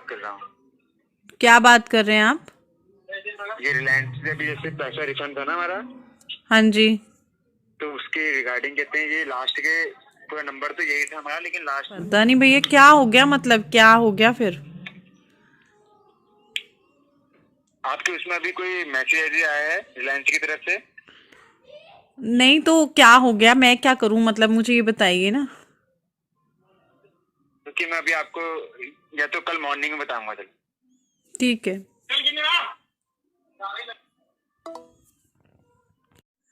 कर रहा हूँ। क्या बात कर रहे हैं आप? ये रिलायंस से अभी जैसे पैसा रिफंड था ना हमारा, हाँ जी। तो उसके रिगार्डिंग कहते हैं ये लास्ट के पूरा नंबर तो यही था हमारा, लेकिन लास्ट पता नहीं भैया क्या हो गया, मतलब क्या हो गया फिर? आपके उसमें अभी कोई मैसेज आया है रिलायंस की तरफ से? नहीं तो क्या हो गया, मैं क्या करूं, मतलब मुझे ये बताइए ना। क्योंकि मैं अभी आपको या तो कल मॉर्निंग में बताऊंगा। चल ठीक है।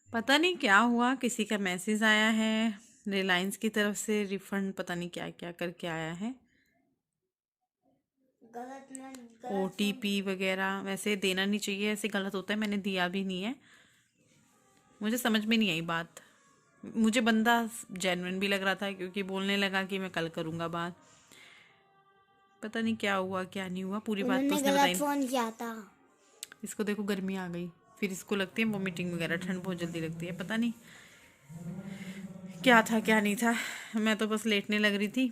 पता नहीं क्या हुआ, किसी का मैसेज आया है रिलायंस की तरफ से, रिफंड पता नहीं क्या क्या करके आया है। ओटीपी वगैरह वैसे देना नहीं चाहिए, ऐसे गलत होता है, मैंने दिया भी नहीं है। मुझे समझ में नहीं आई बात। मुझे बंदा जेन्युइन भी लग रहा था क्योंकि बोलने लगा कि मैं कल करूँगा बात। पता नहीं क्या हुआ क्या नहीं हुआ, पूरी बात तो उन्होंने उसने गलत बताई नहीं। फोन किया था। इसको देखो गर्मी आ गई, फिर इसको लगती है वोमिटिंग वगैरह, ठंड बहुत जल्दी लगती है। पता नहीं क्या था क्या नहीं था। मैं तो बस लेटने लग रही थी।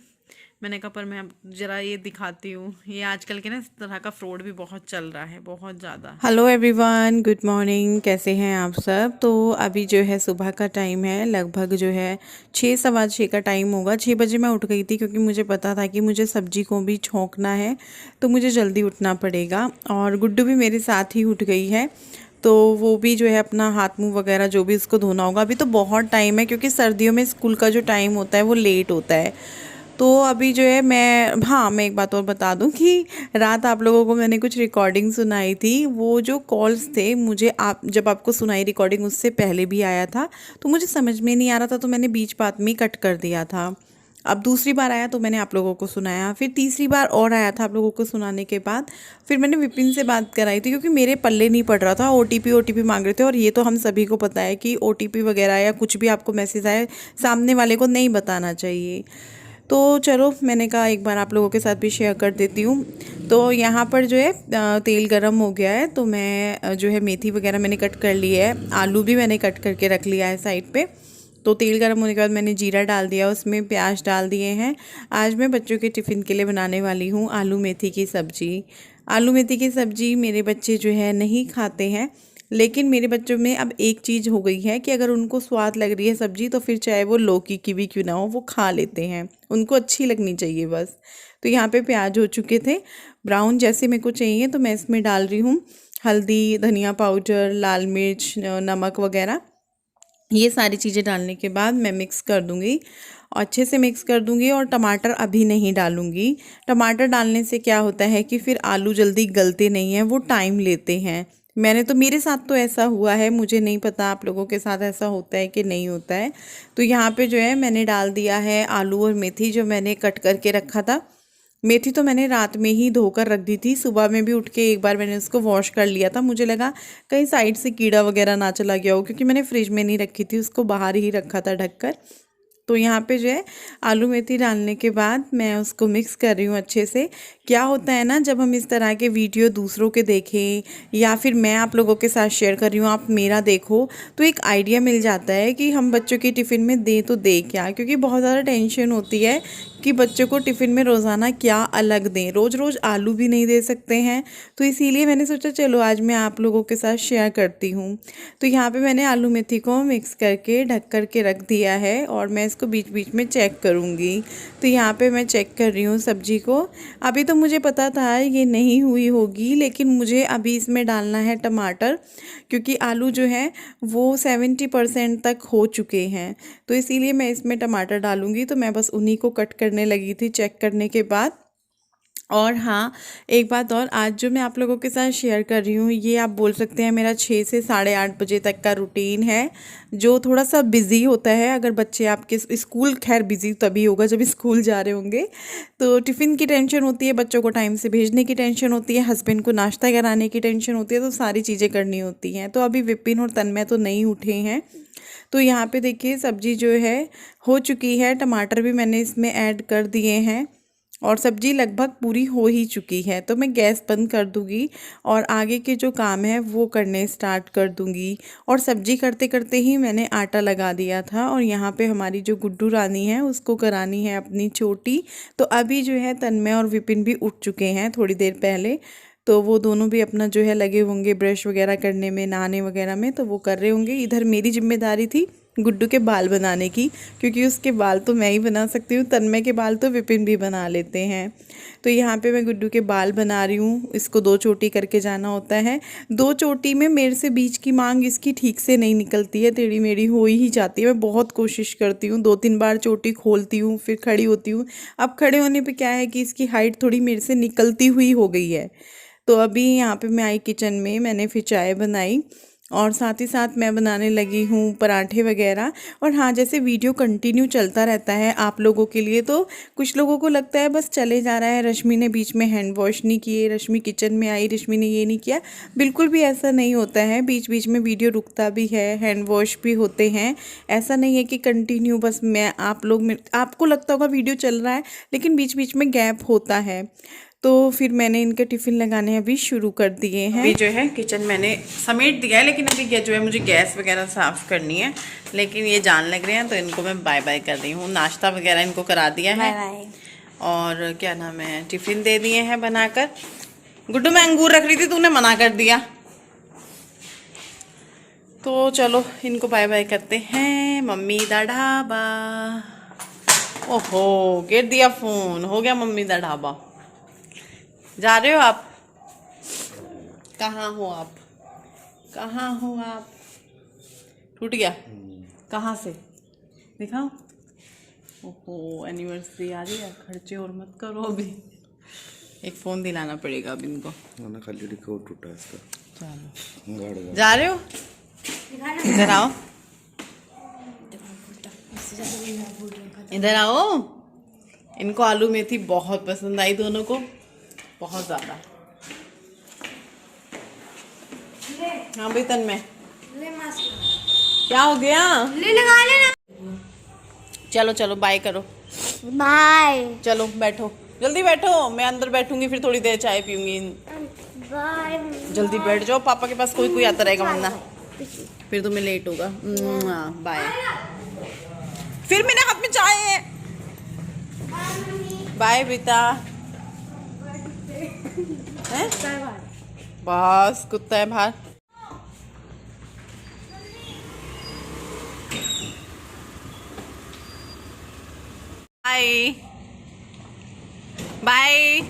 मैंने कहा पर मैं अब ज़रा ये दिखाती हूँ, ये आजकल के ना इस तरह का फ्रॉड भी बहुत चल रहा है, बहुत ज़्यादा। हेलो एवरीवन, गुड मॉर्निंग, कैसे हैं आप सब? तो अभी जो है सुबह का टाइम है, लगभग जो है 6 सवा 6 का टाइम होगा। 6 बजे मैं उठ गई थी क्योंकि मुझे पता था कि मुझे सब्जी को भी छौंकना है, तो मुझे जल्दी उठना पड़ेगा। और गुड्डू भी मेरे साथ ही उठ गई है, तो वो भी जो है अपना हाथ मुंह वगैरह जो भी उसको धोना होगा। अभी तो बहुत टाइम है क्योंकि सर्दियों में स्कूल का जो टाइम होता है वो लेट होता है। तो अभी जो है मैं एक बात और बता दूं कि रात आप लोगों को मैंने कुछ रिकॉर्डिंग सुनाई थी। वो जो कॉल्स थे, मुझे आप जब आपको सुनाई रिकॉर्डिंग उससे पहले भी आया था, तो मुझे समझ में नहीं आ रहा था, तो मैंने बीच बात में कट कर दिया था। अब दूसरी बार आया तो मैंने आप लोगों को सुनाया, फिर तीसरी बार और आया था आप लोगों को सुनाने के बाद फिर मैंने विपिन से बात कराई थी, क्योंकि मेरे पल्ले नहीं पड़ रहा था। ओटीपी ओटीपी मांग रहे थे, और ये तो हम सभी को पता है कि ओटीपी वगैरह या कुछ भी आपको मैसेज आए, सामने वाले को नहीं बताना चाहिए। तो चलो मैंने कहा एक बार आप लोगों के साथ भी शेयर कर देती हूँ। तो यहाँ पर जो है तेल गरम हो गया है, तो मैं जो है मेथी वगैरह मैंने कट कर ली है, आलू भी मैंने कट करके रख लिया है साइड पे। तो तेल गरम होने के बाद मैंने जीरा डाल दिया, उसमें प्याज डाल दिए हैं। आज मैं बच्चों के टिफ़िन के लिए बनाने वाली हूँ आलू मेथी की सब्ज़ी। आलू मेथी की सब्ज़ी मेरे बच्चे जो है नहीं खाते हैं, लेकिन मेरे बच्चों में अब एक चीज़ हो गई है कि अगर उनको स्वाद लग रही है सब्ज़ी, तो फिर चाहे वो लौकी की भी क्यों ना हो वो खा लेते हैं, उनको अच्छी लगनी चाहिए बस। तो यहाँ पे प्याज हो चुके थे ब्राउन जैसे मेरे को चाहिए, तो मैं इसमें डाल रही हूँ हल्दी, धनिया पाउडर, लाल मिर्च, नमक वगैरह। ये सारी चीज़ें डालने के बाद मैं मिक्स कर दूँगी, अच्छे से मिक्स कर दूँगी। और टमाटर अभी नहीं डालूँगी। टमाटर डालने से क्या होता है कि फिर आलू जल्दी गलते नहीं हैं, वो टाइम लेते हैं। मेरे साथ तो ऐसा हुआ है, मुझे नहीं पता आप लोगों के साथ ऐसा होता है कि नहीं होता है। तो यहाँ पे जो है मैंने डाल दिया है आलू और मेथी जो मैंने कट करके रखा था। मेथी तो मैंने रात में ही धोकर रख दी थी, सुबह में भी उठ के एक बार मैंने उसको वॉश कर लिया था। मुझे लगा कहीं साइड से कीड़ा वगैरह ना चला गया हो, क्योंकि मैंने फ्रिज में नहीं रखी थी, उसको बाहर ही रखा था ढककर। तो यहाँ पे जो है आलू मेथी डालने के बाद मैं उसको मिक्स कर रही हूँ अच्छे से। क्या होता है ना, जब हम इस तरह के वीडियो दूसरों के देखें या फिर मैं आप लोगों के साथ शेयर कर रही हूँ, आप मेरा देखो, तो एक आइडिया मिल जाता है कि हम बच्चों की टिफ़िन में दें तो दें क्या। क्योंकि बहुत ज़्यादा टेंशन होती है कि बच्चों को टिफ़िन में रोज़ाना क्या अलग दें, रोज़ रोज़ आलू भी नहीं दे सकते हैं। तो इसीलिए मैंने सोचा चलो आज मैं आप लोगों के साथ शेयर करती हूँ। तो यहाँ पे मैंने आलू मेथी को मिक्स करके ढक कर के रख दिया है, और मैं इसको बीच बीच में चेक करूँगी। तो यहाँ पे मैं चेक कर रही हूँ सब्जी को। अभी तो मुझे पता था ये नहीं हुई होगी, लेकिन मुझे अभी इसमें डालना है टमाटर, क्योंकि आलू जो है वो 70% तक हो चुके हैं। तो इसीलिए मैं इसमें टमाटर डालूँगी। तो मैं बस उन्हीं को कट करने लगी थी चेक करने के बाद। और हाँ, एक बात और, आज जो मैं आप लोगों के साथ शेयर कर रही हूँ, ये आप बोल सकते हैं मेरा 6 से साढ़े 8 बजे तक का रूटीन है, जो थोड़ा सा बिज़ी होता है। अगर बच्चे आपके स्कूल, खैर बिज़ी तभी होगा जब स्कूल जा रहे होंगे। तो टिफ़िन की टेंशन होती है, बच्चों को टाइम से भेजने की टेंशन होती है, हस्बैंड को नाश्ता कराने की टेंशन होती है, तो सारी चीज़ें करनी होती हैं। तो अभी विपिन और तन्मय तो नहीं उठे हैं। तो यहाँ पे देखिए सब्ज़ी जो है हो चुकी है, टमाटर भी मैंने इसमें ऐड कर दिए हैं। और सब्जी लगभग पूरी हो ही चुकी है, तो मैं गैस बंद कर दूंगी और आगे के जो काम है वो करने स्टार्ट कर दूंगी। और सब्जी करते करते ही मैंने आटा लगा दिया था और यहाँ पे हमारी जो गुड्डू रानी है उसको करानी है अपनी चोटी। तो अभी जो है तन्मय और विपिन भी उठ चुके हैं थोड़ी देर पहले, तो वो दोनों भी अपना जो है लगे होंगे ब्रश वगैरह करने में, नहाने वगैरह में, तो वो कर रहे होंगे। इधर मेरी जिम्मेदारी थी गुड्डू के बाल बनाने की, क्योंकि उसके बाल तो मैं ही बना सकती हूँ, तन्मय के बाल तो विपिन भी बना लेते हैं। तो यहाँ पे मैं गुड्डू के बाल बना रही हूँ। इसको 2 चोटी करके जाना होता है। 2 चोटी में मेरे से बीच की मांग इसकी ठीक से नहीं निकलती है, टेढ़ी मेढ़ी हो ही जाती है। मैं बहुत कोशिश करती हूँ, 2-3 बार चोटी खोलती हूँ फिर खड़ी होती हूँ। अब खड़े होने पर क्या है कि इसकी हाइट थोड़ी मेरे से निकलती हुई हो गई है। तो अभी यहाँ पे मैं आई किचन में, मैंने फिर चाय बनाई और साथ ही साथ मैं बनाने लगी हूँ पराठे वगैरह। और हाँ, जैसे वीडियो कंटिन्यू चलता रहता है आप लोगों के लिए, तो कुछ लोगों को लगता है बस चले जा रहा है, रश्मि ने बीच में हैंड वॉश नहीं किए, रश्मि किचन में आई, रश्मि ने ये नहीं किया। बिल्कुल भी ऐसा नहीं होता है, बीच बीच में वीडियो रुकता भी है, हैंड वॉश भी होते हैं। ऐसा नहीं है कि कंटिन्यू बस मैं आपको लगता होगा वीडियो चल रहा है, लेकिन बीच बीच में गैप होता है। तो फिर मैंने इनके टिफ़िन लगाने अभी शुरू कर दिए हैं। अभी जो है किचन मैंने समेट दिया है, लेकिन अभी जो है मुझे गैस वगैरह साफ़ करनी है। लेकिन ये जान लग रहे हैं तो इनको मैं बाय बाय कर रही हूँ। नाश्ता वगैरह इनको करा दिया है और क्या नाम है, टिफ़िन दे दिए हैं बनाकर। गुड्डू मैं अंगूर रख रही थी, तूने मना कर दिया। तो चलो इनको बाय बाय करते हैं। मम्मी दा ढाबा, ओहो गिर दिया फ़ोन, हो गया मम्मी दा ढाबा। जा रहे हो आप? कहाँ हो आप? कहाँ हो आप? टूट गया? कहाँ से दिखाओ। ओहो एनिवर्सरी आ रही है, खर्चे और मत करो अभी। एक फ़ोन दिलाना पड़ेगा अब इनको। खाली रिकॉर्ड टूटा इसका। चलो जा रहे हो? इधर आओ, इधर आओ। इनको आलू मेथी बहुत पसंद आई, दोनों को बहुत ज़्यादा। हाँ भाई तन्मय, क्या हो गया? ले लगा लेना। चलो चलो बाय करो। बाय। चलो बैठो, जल्दी बैठो, मैं अंदर बैठूंगी फिर थोड़ी देर चाय पीऊंगी। बाय। जल्दी बैठ जाओ, पापा के पास कोई कोई आता रहेगा वरना फिर तुम्हें लेट होगा। बाय। फिर मेरे हाथ में चाय है। बाय बेटा। है? बस कुत्ता है बाहर। Bye bye.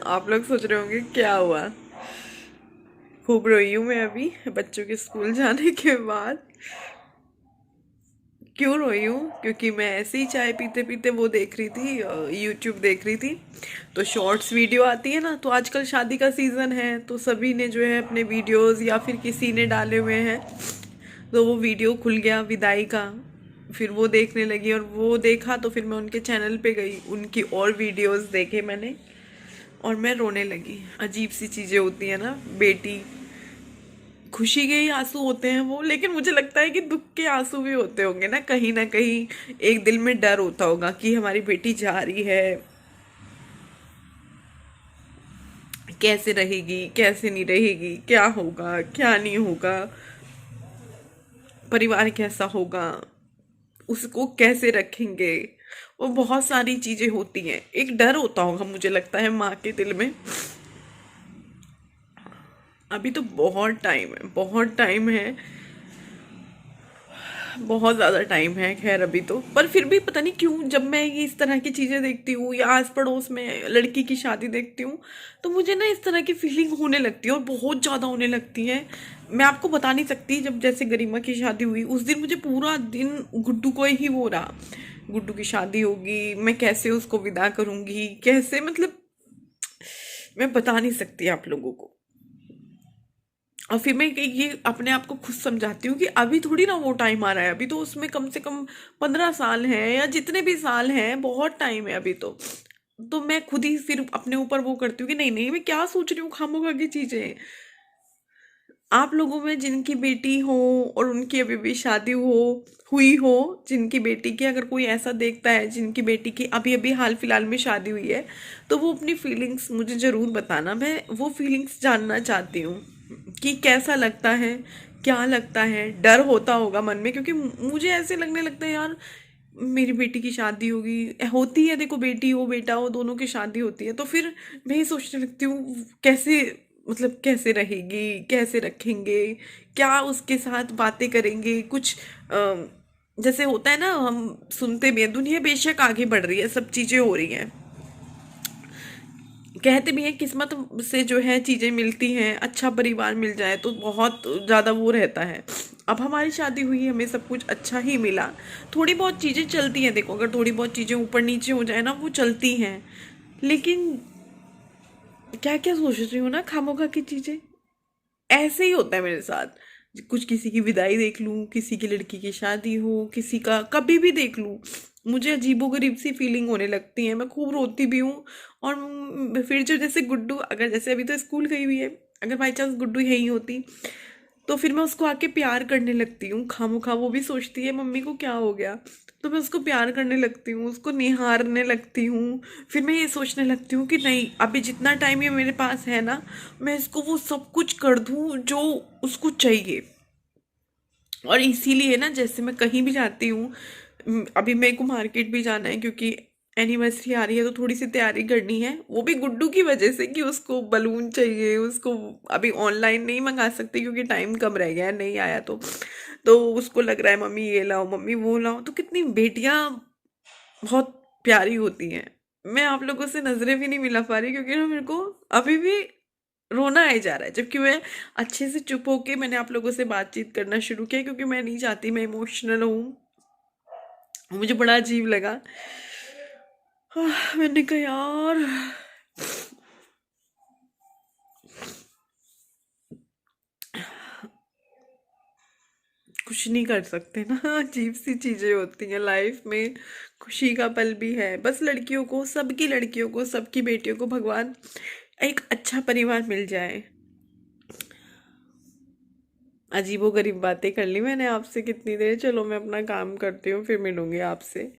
आप लोग सोच रहे होंगे क्या हुआ। खूब रोई हूँ मैं अभी बच्चों के स्कूल जाने के बाद। क्यों रोई हूँ? क्योंकि मैं ऐसे ही चाय पीते पीते वो देख रही थी, यूट्यूब देख रही थी। तो शॉर्ट्स वीडियो आती है ना, तो आजकल शादी का सीज़न है तो सभी ने जो है अपने वीडियोस या फिर किसी ने डाले हुए हैं, तो वो वीडियो खुल गया विदाई का। फिर वो देखने लगी और वो देखा तो फिर मैं उनके चैनल पे गई, उनकी और वीडियोस देखे मैंने और मैं रोने लगी। अजीब सी चीज़ें होती हैं ना, बेटी खुशी के ही आंसू होते हैं वो, लेकिन मुझे लगता है कि दुख के आंसू भी होते होंगे ना कहीं एक दिल में डर होता होगा कि हमारी बेटी जा रही है, कैसे रहेगी कैसे नहीं रहेगी, क्या होगा क्या नहीं होगा, परिवार कैसा होगा, उसको कैसे रखेंगे। वो बहुत सारी चीजें होती हैं, एक डर होता होगा मुझे लगता है माँ के दिल में। अभी तो बहुत टाइम है, बहुत टाइम है, बहुत ज़्यादा टाइम है। खैर अभी तो, पर फिर भी पता नहीं क्यों जब मैं ये इस तरह की चीज़ें देखती हूँ या आस पड़ोस में लड़की की शादी देखती हूँ तो मुझे ना इस तरह की फीलिंग होने लगती है और बहुत ज़्यादा होने लगती है। मैं आपको बता नहीं सकती, जब जैसे गरिमा की शादी हुई उस दिन मुझे पूरा दिन गुड्डू को ही वो रहा, गुड्डू की शादी होगी, मैं कैसे उसको विदा करूँगी, कैसे, मतलब मैं बता नहीं सकती आप लोगों को। और फिर मैं ये अपने आप को खुद समझाती हूँ कि अभी थोड़ी ना वो टाइम आ रहा है, अभी तो उसमें कम से कम 15 साल है या जितने भी साल हैं, बहुत टाइम है अभी तो मैं खुद ही फिर अपने ऊपर वो करती हूँ कि नहीं नहीं मैं क्या सोच रही हूँ खामोखा की चीजें। आप लोगों में जिनकी बेटी हो और उनकी अभी भी शादी हुई हो, जिनकी बेटी की अगर कोई ऐसा देखता है जिनकी बेटी की अभी अभी हाल फिलहाल में शादी हुई है, तो वो अपनी फीलिंग्स मुझे ज़रूर बताना, मैं वो फीलिंग्स जानना चाहती हूँ कि कैसा लगता है, क्या लगता है। डर होता होगा मन में क्योंकि मुझे ऐसे लगने लगता है यार मेरी बेटी की शादी होगी, होती है, देखो बेटी हो बेटा हो दोनों की शादी होती है, तो फिर मैं ये सोचने लगती हूँ कैसे, मतलब कैसे रहेगी, कैसे रखेंगे, क्या उसके साथ बातें करेंगे कुछ। जैसे होता है ना, हम सुनते भी हैं दुनिया बेशक आगे बढ़ रही है, सब चीज़ें हो रही हैं, कहते भी हैं किस्मत से जो है चीज़ें मिलती हैं, अच्छा परिवार मिल जाए तो बहुत ज़्यादा वो रहता है। अब हमारी शादी हुई, हमें सब कुछ अच्छा ही मिला, थोड़ी बहुत चीज़ें चलती हैं, देखो अगर थोड़ी बहुत चीज़ें ऊपर नीचे हो जाए ना वो चलती हैं, लेकिन क्या क्या सोच रही हूँ ना खामोखा की चीज़ें। ऐसे ही होता है मेरे साथ, कुछ किसी की विदाई देख लूं, किसी की लड़की की शादी हो, किसी का कभी भी देख लूं, मुझे अजीबोगरीब सी फीलिंग होने लगती है, मैं खूब रोती भी हूँ। और फिर जो जैसे गुड्डू, अगर जैसे अभी तो स्कूल गई हुई है, अगर बाई चांस गुड्डू यही होती तो फिर मैं उसको आके प्यार करने लगती हूँ खामोखा, वो भी सोचती है मम्मी को क्या हो गया, तो मैं उसको प्यार करने लगती हूँ, उसको निहारने लगती हूँ। फिर मैं ये सोचने लगती हूँ कि नहीं अभी जितना टाइम ये मेरे पास है ना, मैं इसको वो सब कुछ कर दूँ जो उसको चाहिए। और इसीलिए ना जैसे मैं कहीं भी जाती हूँ, अभी मेरे को मार्केट भी जाना है क्योंकि एनिवर्सरी आ रही है तो थोड़ी सी तैयारी करनी है, वो भी गुड्डू की वजह से कि उसको बलून चाहिए, उसको अभी ऑनलाइन नहीं मंगा सकते क्योंकि टाइम कम रह गया है, नहीं आया तो उसको लग रहा है मम्मी ये लाओ मम्मी वो लाओ। तो कितनी बेटियां बहुत प्यारी होती हैं, मैं आप लोगों से नजरें भी नहीं मिला पा रही क्योंकि ना मेरे को अभी भी रोना आ जा रहा है, जबकि मैं अच्छे से चुप होके मैंने आप लोगों से बातचीत करना शुरू किया क्योंकि मैं नहीं चाहती मैं इमोशनल हूँ। मुझे बड़ा अजीब लगा। मैंने कहा यार कुछ नहीं कर सकते ना, अजीब सी चीजें होती हैं लाइफ में। खुशी का पल भी है, बस लड़कियों को, सबकी लड़कियों को, सबकी बेटियों को भगवान एक अच्छा परिवार मिल जाए। अजीबो गरीब बातें कर ली मैंने आपसे कितनी देर, चलो मैं अपना काम करती हूँ, फिर मिलूंगी आपसे।